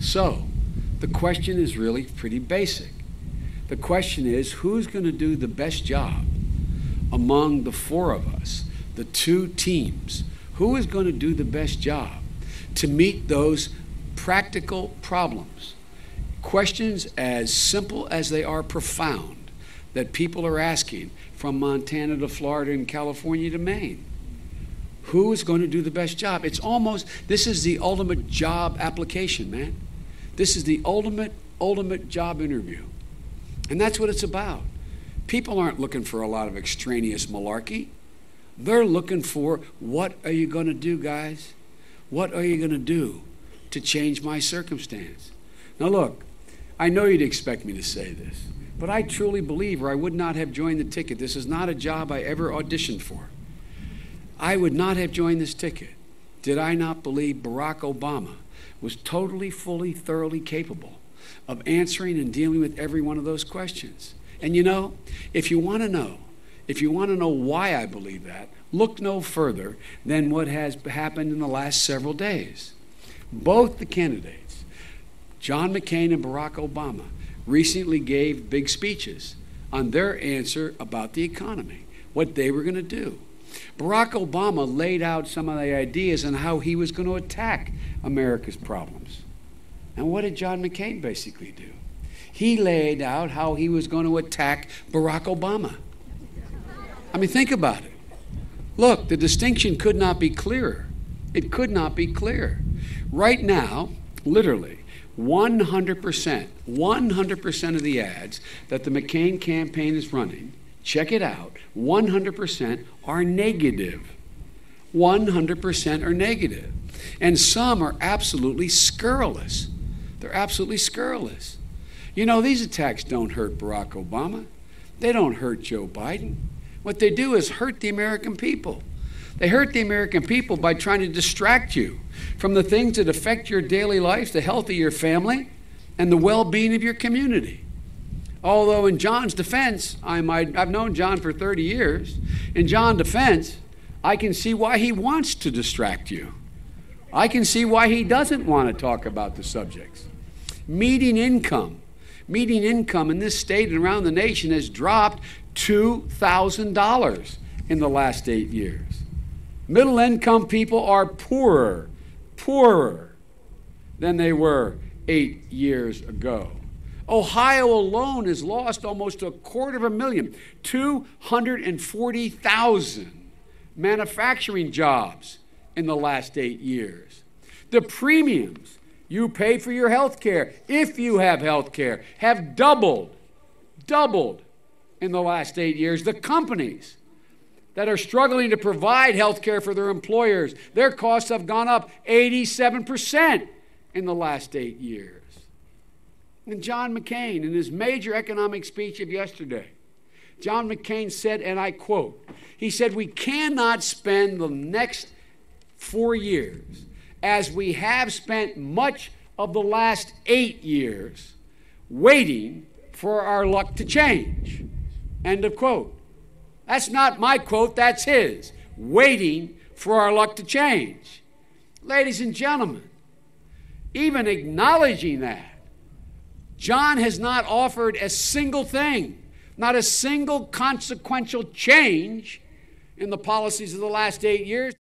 So, the question is really pretty basic. The question is, who's going to do the best job among the four of us, the two teams? Who is going to do the best job to meet those practical problems? Questions as simple as they are profound that people are asking from Montana to Florida and California to Maine. Who is going to do the best job? This is the ultimate job application, man. This is the ultimate job interview. And that's what it's about. People aren't looking for a lot of extraneous malarkey. They're looking for, what are you going to do, guys? What are you going to do to change my circumstance? Now look, I know you'd expect me to say this, but I truly believe, or I would not have joined the ticket. This is not a job I ever auditioned for. I would not have joined this ticket did I not believe Barack Obama was totally, fully, thoroughly capable of answering and dealing with every one of those questions. And you know, if you want to know why I believe that, look no further than what has happened in the last several days. Both the candidates, John McCain and Barack Obama, recently gave big speeches on their answer about the economy, what they were going to do. Barack Obama laid out some of the ideas on how he was going to attack America's problems. And what did John McCain basically do? He laid out how he was going to attack Barack Obama. I mean, think about it. Look, the distinction could not be clearer. It could not be clearer. Right now, literally, 100% of the ads that the McCain campaign is running, check it out, 100% are negative. 100% are negative. And some are absolutely scurrilous. They're absolutely scurrilous. You know, these attacks don't hurt Barack Obama. They don't hurt Joe Biden. What they do is hurt the American people. They hurt the American people by trying to distract you from the things that affect your daily life, the health of your family, and the well-being of your community. Although in John's defense, I've known John for 30 years. In John's defense, I can see why he wants to distract you. I can see why he doesn't want to talk about the subjects. Median income in this state and around the nation has dropped $2,000 in the last 8 years. Middle income people are poorer than they were 8 years ago. Ohio alone has lost almost 250,000, 240,000 manufacturing jobs in the last 8 years. The premiums you pay for your health care, if you have health care, have doubled in the last 8 years. The companies that are struggling to provide health care for their employers, their costs have gone up 87% in the last 8 years. And John McCain, in his major economic speech of yesterday, John McCain said, and I quote, he said, "We cannot spend the next 4 years as we have spent much of the last 8 years waiting for our luck to change." End of quote. That's not my quote, that's his. Waiting for our luck to change. Ladies and gentlemen, even acknowledging that, John has not offered a single thing, not a single consequential change in the policies of the last 8 years.